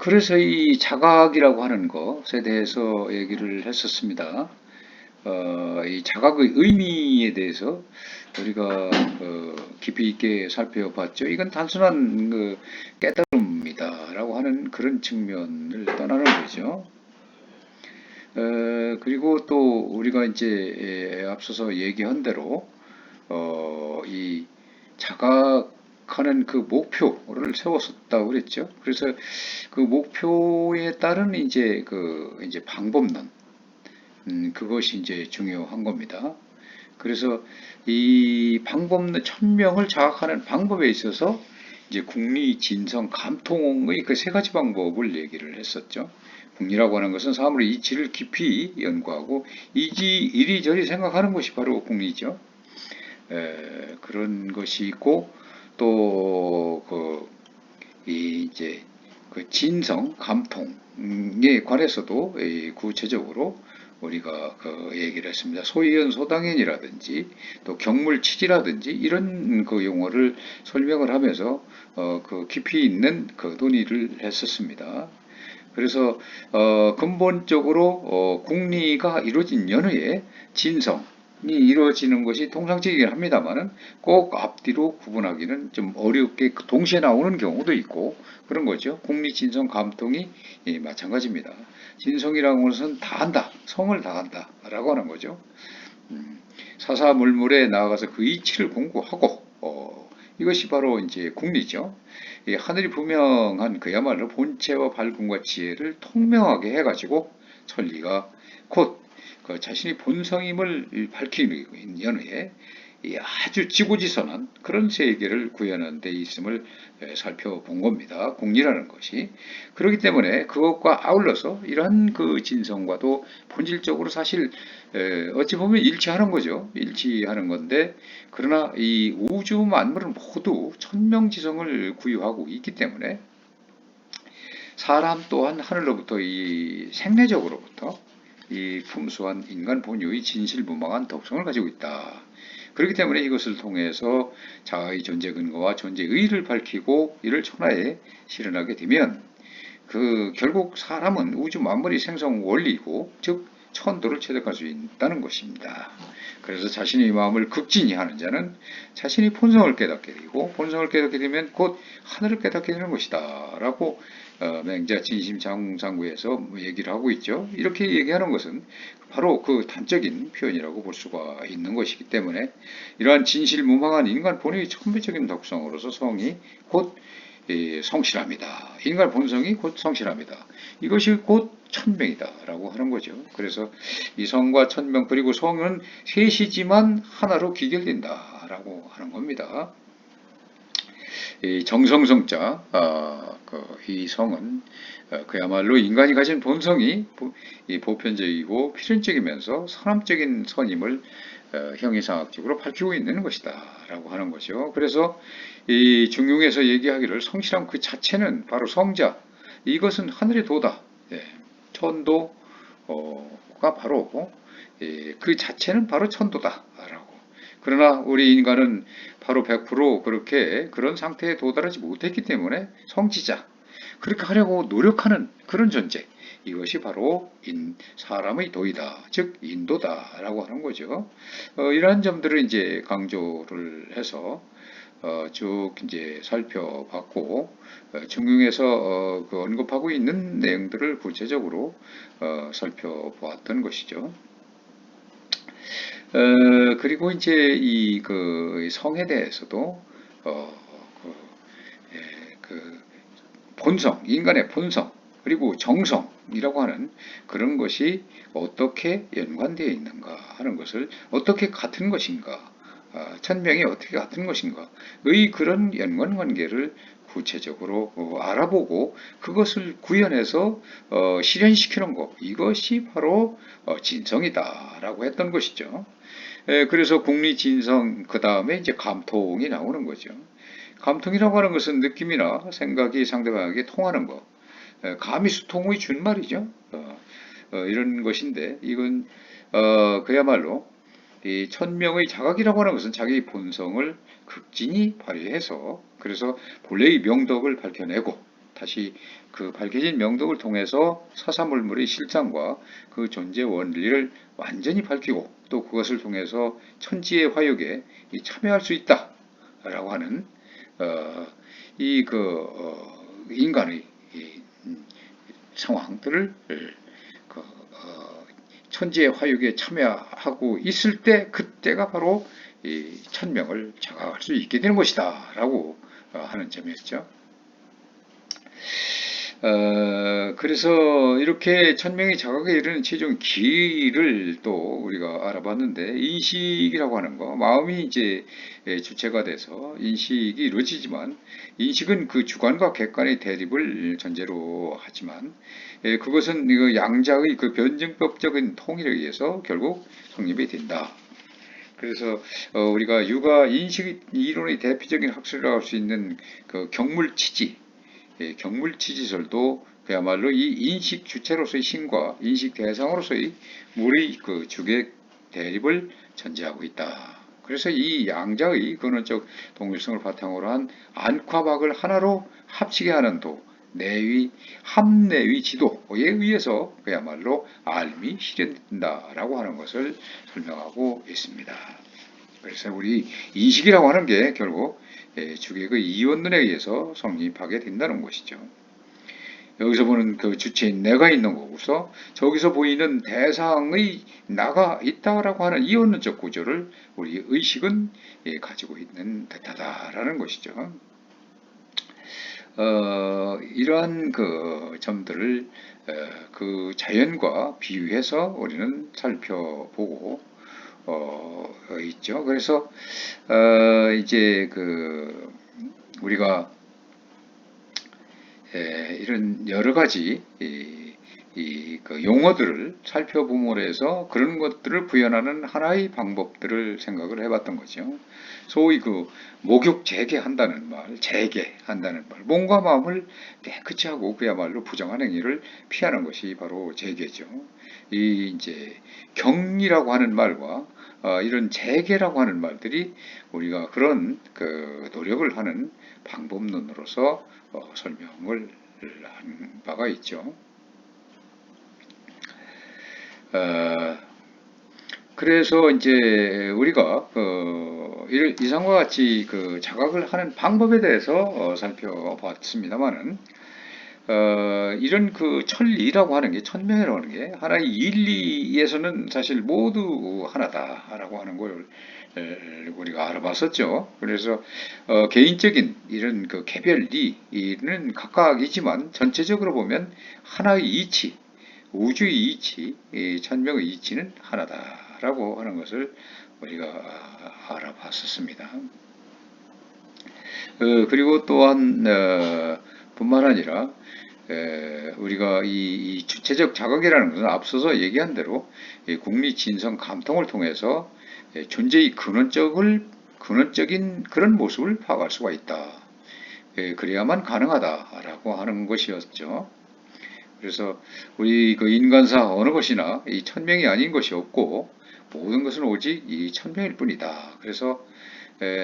그래서 이 자각이라고 하는 것에 대해서 얘기를 했었습니다. 이 자각의 의미에 대해서 우리가 깊이 있게 살펴봤죠. 이건 단순한 깨달음이다라고 하는 그런 측면을 떠나는 거죠. 그리고 또 우리가 이제 앞서서 얘기한 대로 이 자각하는 그 목표를 세웠었다고 그랬죠. 그래서 그 목표에 따른 이제 방법론, 그것이 이제 중요한 겁니다. 그래서 이 방법론, 천명을 자각하는 방법에 있어서 이제 국리, 진성, 감통의 그 세 가지 방법을 얘기를 했었죠. 국리라고 하는 것은 사물의 이치를 깊이 연구하고 이리저리 생각하는 것이 바로 국리죠. 그런 것이 있고 또 이제 그 진성, 감통에 관해서도 구체적으로 우리가 그 얘기를 했습니다. 소위원, 소당연이라든지 또 경물치지라든지 이런 그 용어를 설명을 하면서 그 깊이 있는 그 논의를 했었습니다. 그래서 근본적으로 국리가 이루어진 연후에 진성이 이루어지는 것이 통상적이긴 합니다만은 꼭 앞뒤로 구분하기는 좀 어렵게 동시에 나오는 경우도 있고 그런 거죠. 국리, 진성, 감통이 마찬가지입니다. 진성이라는 것은 다한다, 성을 다한다라고 하는 거죠. 사사물물에 나아가서 그 이치를 공부하고 이것이 바로 이제 국리죠. 하늘이 분명한 그야말로 본체와 밝음과 지혜를 통명하게 해가지고 천리가 곧 그 자신이 본성임을 밝히는 연후에 아주 지고지선한 그런 세계를 구현하는 데 있음을 살펴본 겁니다. 공리라는 것이. 그렇기 때문에 그것과 아울러서 이러한 그 진성과도 본질적으로 사실 어찌 보면 일치하는 거죠. 일치하는 건데 그러나 이 우주 만물은 모두 천명지성을 구유하고 있기 때문에 사람 또한 하늘로부터 이 생내적으로부터 이 품수한 인간 본유의 진실무망한 독성을 가지고 있다. 그렇기 때문에 이것을 통해서 자아의 존재 근거와 존재 의의를 밝히고 이를 천하에 실현하게 되면 그 결국 사람은 우주 만물의 생성 원리이고 즉 천도를 체득할 수 있다는 것입니다. 그래서 자신의 마음을 극진히 하는 자는 자신의 본성을 깨닫게 되고 본성을 깨닫게 되면 곧 하늘을 깨닫게 되는 것이다 라고 맹자 진심장구에서 얘기를 하고 있죠. 이렇게 얘기하는 것은 바로 그 단적인 표현이라고 볼 수가 있는 것이기 때문에 이러한 진실무망한 인간 본의 천배적인 독성으로서 성이 곧 성실합니다. 인간 본성이 곧 성실합니다. 이것이 곧 천명이다라고 하는 거죠. 그래서 이 성과 천명 그리고 성은 셋이지만 하나로 귀결된다라고 하는 겁니다. 이 정성성자, 이 성은 그야말로 인간이 가진 본성이 보편적이고 필연적이면서 선함적인 선임을 형이상학적으로 밝히고 있는 것이다 라고 하는 거죠. 그래서 이 중용에서 얘기하기를 성실함 그 자체는 바로 성자, 이것은 하늘의 도다. 예, 천도가 바로 그 자체는 바로 천도다라고. 그러나 우리 인간은 바로 100% 그렇게 그런 상태에 도달하지 못했기 때문에 성지자, 그렇게 하려고 노력하는 그런 존재, 이것이 바로 사람의 도이다, 즉 인도다라고 하는 거죠. 이러한 점들을 이제 강조를 해서 쭉 이제 살펴봤고 중용에서 그 언급하고 있는 내용들을 구체적으로 살펴보았던 것이죠. 그리고 이제 이 그 성에 대해서도 어, 그, 그 본성, 인간의 본성, 그리고 정성이라고 하는 그런 것이 어떻게 연관되어 있는가 하는 것을 어떻게 같은 것인가, 천명이 어떻게 같은 것인가의 그런 연관관계를 구체적으로 알아보고 그것을 구현해서 실현시키는 것, 이것이 바로 진성이다라고 했던 것이죠. 그래서 국리진성 그 다음에 이제 감통이 나오는 거죠. 감통이라고 하는 것은 느낌이나 생각이 상대방에게 통하는 것, 감이수통의 준말이죠. 이런 것인데 이건 그야말로 이 천명의 자각이라고 하는 것은 자기 본성을 극진히 발휘해서 그래서 본래의 명덕을 밝혀내고 다시 그 밝혀진 명덕을 통해서 사사물물의 실상과 그 존재 원리를 완전히 밝히고 또 그것을 통해서 천지의 화욕에 참여할 수 있다라고 하는 인간의 상황들을 천지의 화욕에 참여하고 있을 때 그때가 바로 이 천명을 자각할 수 있게 되는 것이다 라고 하는 점이었죠. 그래서 이렇게 천명의 자각에 이르는 최종 길을 또 우리가 알아봤는데, 인식이라고 하는 거, 마음이 이제 주체가 돼서 인식이 이루어지지만, 인식은 그 주관과 객관의 대립을 전제로 하지만, 그것은 이거 양자의 그 변증법적인 통일에 의해서 결국 성립이 된다. 그래서 우리가 유가 인식 이론의 대표적인 학설이라고 할 수 있는 그 경물치지, 경물치지설도 그야말로 이 인식 주체로서의 신과 인식 대상으로서의 물의 그 주객 대립을 전제하고 있다. 그래서 이 양자의 근원적 동일성을 바탕으로 한 안팎학을 하나로 합치게 하는 도, 내의 합내의 지도에 의해서 그야말로 알미 실현된다라고 하는 것을 설명하고 있습니다. 그래서 우리 인식이라고 하는 게 결국 주객의 이원론에 의해서 성립하게 된다는 것이죠. 여기서 보는 그 주체인 내가 있는 거고서 저기서 보이는 대상의 나가 있다라고 하는 이원론적 구조를 우리 의식은 가지고 있는 듯하다라는 것이죠. 이러한 그 점들을 그 자연과 비유해서 우리는 살펴보고 있죠. 그래서 이제 그 우리가 이런 여러 가지 그 용어들을 살펴봄으로 해서 그런 것들을 구현하는 하나의 방법들을 생각을 해봤던 거죠. 소위 그 목욕 재개한다는 말, 재개한다는 말, 몸과 마음을 깨끗이 하고 그야말로 부정한 행위를 피하는 것이 바로 재개죠. 이 이제 경이라고 하는 말과 이런 재개라고 하는 말들이 우리가 그런 그 노력을 하는 방법론으로서 설명을 한 바가 있죠. 그래서 이제 우리가 이상과 같이 그 자각을 하는 방법에 대해서 살펴봤습니다만은 이런 그 천리라고 하는 게 천명이라고 하는 게 하나의 일리에서는 사실 모두 하나다라고 하는 걸 우리가 알아봤었죠. 그래서 개인적인 이런 그 개별리는 각각이지만 전체적으로 보면 하나의 이치, 우주의 이치, 천명의 이치는 하나다라고 하는 것을 우리가 알아봤었습니다. 그리고 또한 뿐만 아니라 우리가 이 주체적 자각이라는 것은 앞서서 얘기한 대로 국리, 진성, 감통을 통해서 존재의 근원적인 그런 모습을 파악할 수가 있다. 그래야만 가능하다라고 하는 것이었죠. 그래서 우리 그 인간사 어느 것이나 이 천명이 아닌 것이 없고 모든 것은 오직 이 천명일 뿐이다. 그래서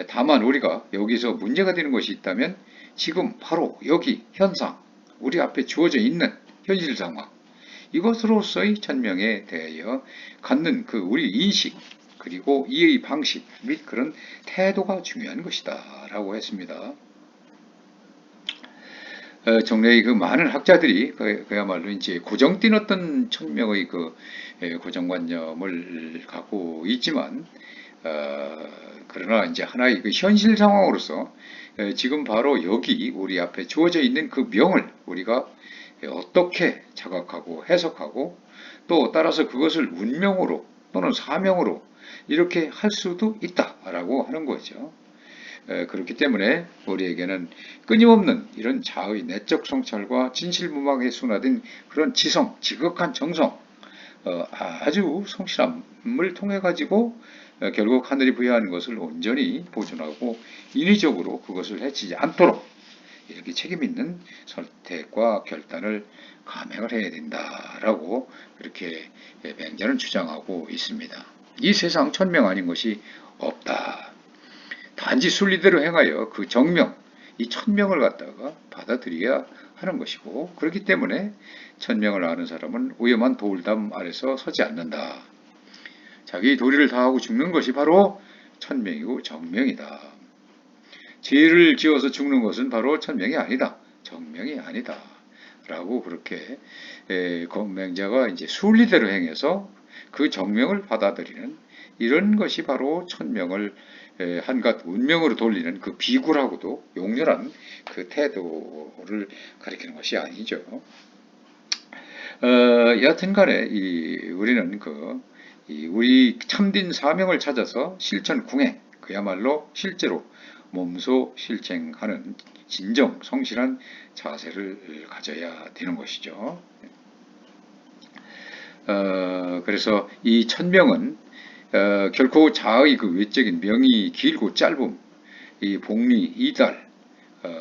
다만 우리가 여기서 문제가 되는 것이 있다면 지금 바로 여기 현상, 우리 앞에 주어져 있는 현실 상황, 이것으로서의 천명에 대하여 갖는 그 우리 인식 그리고 이해의 방식 및 그런 태도가 중요한 것이다 라고 했습니다. 정례의 그 많은 학자들이 그야말로 이제 고정된 어떤 천명의 그 고정관념을 갖고 있지만 그러나 이제 하나의 그 현실 상황으로서 지금 바로 여기 우리 앞에 주어져 있는 그 명을 우리가 어떻게 자각하고 해석하고 또 따라서 그것을 운명으로 또는 사명으로 이렇게 할 수도 있다라고 하는 거죠. 그렇기 때문에 우리에게는 끊임없는 이런 자의 내적 성찰과 진실무망에 순화된 그런 지성, 지극한 정성, 아주 성실함을 통해 가지고 결국 하늘이 부여한 것을 온전히 보존하고 인위적으로 그것을 해치지 않도록 이렇게 책임있는 선택과 결단을 감행을 해야 된다라고 그렇게 맹자는 주장하고 있습니다. 이 세상 천명 아닌 것이 없다. 단지 순리대로 행하여 그 정명, 이 천명을 갖다가 받아들여야 하는 것이고, 그렇기 때문에 천명을 아는 사람은 위험한 돌담 아래서 서지 않는다. 자기 도리를 다하고 죽는 것이 바로 천명이고 정명이다. 죄를 지어서 죽는 것은 바로 천명이 아니다. 정명이 아니다. 라고 그렇게 공명자가 이제 순리대로 행해서 그 정명을 받아들이는 이런 것이 바로 천명을 한갓 운명으로 돌리는 그 비굴하고도 용렬한 그 태도를 가리키는 것이 아니죠. 여하튼간에 우리는 우리 참된 사명을 찾아서 실천 궁행, 그야말로 실제로 몸소 실행하는 진정 성실한 자세를 가져야 되는 것이죠. 그래서 이 천명은 결코 자의 그 외적인 명이 길고 짧음, 이 복리, 이달,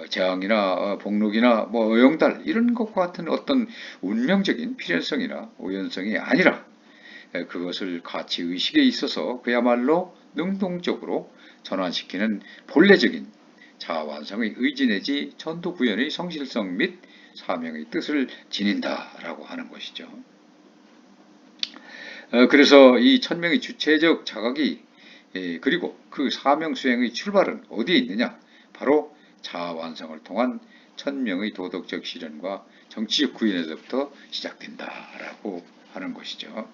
재앙이나 복록이나 뭐 어영달 이런 것과 같은 어떤 운명적인 필연성이나 우연성이 아니라 그것을 가치 의식에 있어서 그야말로 능동적으로 전환시키는 본래적인 자아 완성의 의지 내지 전도 구현의 성실성 및 사명의 뜻을 지닌다라고 하는 것이죠. 그래서 이 천명의 주체적 자각이 그리고 그 사명 수행의 출발은 어디에 있느냐? 바로 자아 완성을 통한 천명의 도덕적 실현과 정치적 구현에서부터 시작된다라고 하는 것이죠.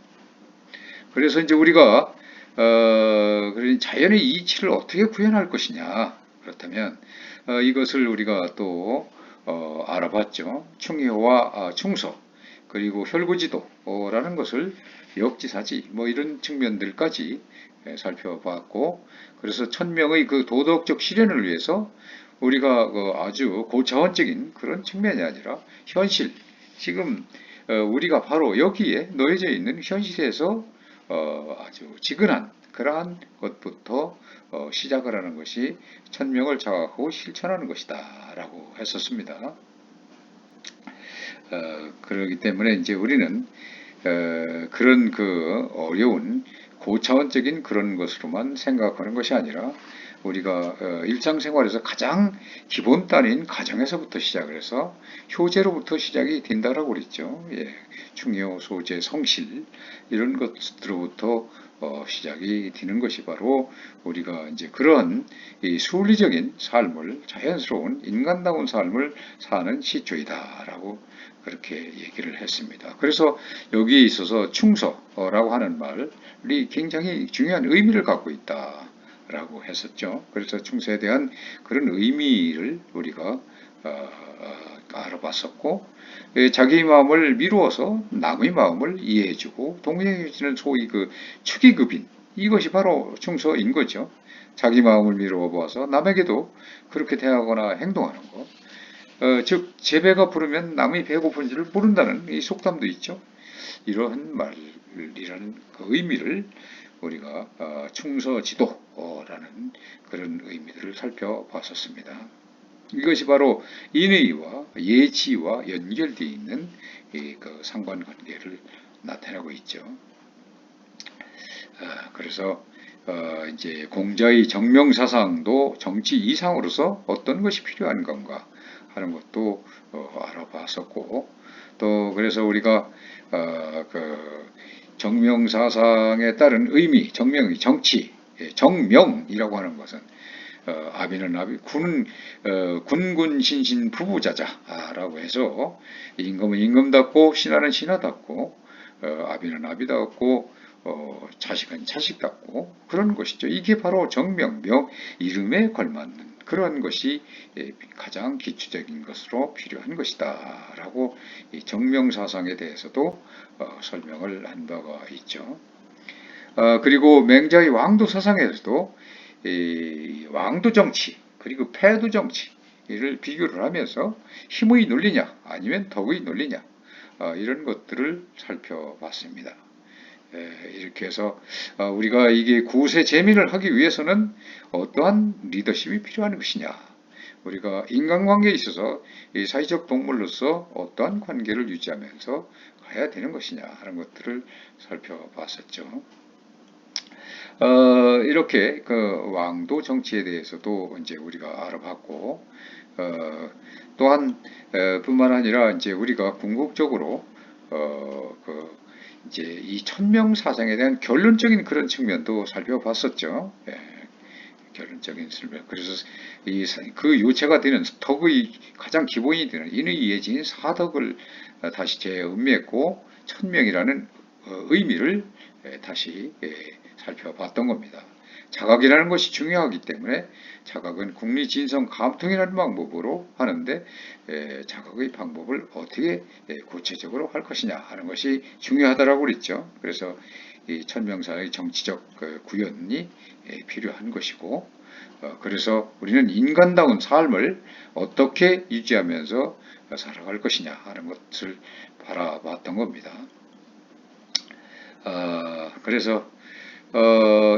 그래서 이제 우리가 자연의 이치를 어떻게 구현할 것이냐? 그렇다면 이것을 우리가 또 알아봤죠. 충효와 충서 그리고 혈구지도라는 것을 역지사지 뭐 이런 측면들까지 살펴봤고, 그래서 천명의 그 도덕적 실현을 위해서 우리가 아주 고차원적인 그런 측면이 아니라 현실, 지금 우리가 바로 여기에 놓여져 있는 현실에서 아주 지근한 그러한 것부터 시작을 하는 것이 천명을 자각하고 실천하는 것이다 라고 했었습니다. 그렇기 때문에 이제 우리는 그런 그 어려운 고차원적인 그런 것으로만 생각하는 것이 아니라 우리가 일상생활에서 가장 기본 단위인 가정에서부터 시작을 해서 효제로부터 시작이 된다라고 그랬죠. 예, 충효, 소제, 성실 이런 것들로부터 시작이 되는 것이 바로 우리가 이제 그런 이 순리적인 삶을 자연스러운 인간다운 삶을 사는 시초이다라고 그렇게 얘기를 했습니다. 그래서 여기에 있어서 충서라고 하는 말이 굉장히 중요한 의미를 갖고 있다라고 했었죠. 그래서 충서에 대한 그런 의미를 우리가 알아봤었고, 자기 마음을 미루어서 남의 마음을 이해해주고 동행해주는 소위 그 축의급인, 이것이 바로 충서인 거죠. 자기 마음을 미루어 보아서 남에게도 그렇게 대하거나 행동하는 것. 즉 제배가 부르면 남이 배고픈지를 모른다는 이 속담도 있죠. 이러한 말이라는 그 의미를 우리가 충서지도라는 그런 의미들을 살펴봤었습니다. 이것이 바로 인의와 예지와 연결되어 있는 그 상관관계를 나타내고 있죠. 그래서 이제 공자의 정명사상도 정치 이상으로서 어떤 것이 필요한 건가 하는 것도 알아봤었고, 또 그래서 우리가 그 정명사상에 따른 의미, 정명의 정치, 정명이라고 하는 것은 아비는 아비, 군은 군군 신신 부부자자라고 해서 임금은 임금답고 신하는 신하답고 아비는 아비답고 자식은 자식답고 그런 것이죠. 이게 바로 정명명 이름에 걸맞는 그런 것이 가장 기초적인 것으로 필요한 것이다 라고 정명사상에 대해서도 설명을 한 바가 있죠. 그리고 맹자의 왕도사상에서도 왕도정치 그리고 패도정치를 비교를 하면서 힘의 논리냐 아니면 덕의 논리냐 이런 것들을 살펴봤습니다. 이렇게 해서 우리가 이게 구세 재민을 하기 위해서는 어떠한 리더십이 필요한 것이냐, 우리가 인간관계에 있어서 사회적 동물로서 어떠한 관계를 유지하면서 가야 되는 것이냐 하는 것들을 살펴봤었죠. 이렇게 그 왕도 정치에 대해서도 이제 우리가 알아봤고, 어, 또한 뿐만 아니라 이제 우리가 궁극적으로 그 이제 이 천명 사상에 대한 결론적인 그런 측면도 살펴봤었죠. 예, 결론적인 설명. 그래서 그 요체가 되는 덕의 가장 기본이 되는 인의 이해진 사덕을 다시 재음미했고 천명이라는 의미를 다시 살펴봤던 겁니다. 자각이라는 것이 중요하기 때문에 자각은 국리진성 감통이라는 방법으로 하는데 자각의 방법을 어떻게 구체적으로 할 것이냐 하는 것이 중요하다고 그랬죠. 그래서 이 천명사의 정치적 구현이 필요한 것이고 그래서 우리는 인간다운 삶을 어떻게 유지하면서 살아갈 것이냐 하는 것을 바라봤던 겁니다. 그래서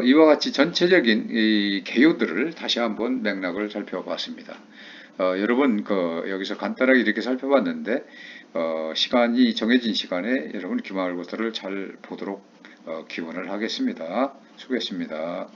이와 같이 전체적인 이 개요들을 다시 한번 맥락을 살펴봤습니다. 여러분 여기서 간단하게 이렇게 살펴봤는데 시간이 정해진 시간에 여러분 기말고사를 잘 보도록 기원을 하겠습니다. 수고했습니다.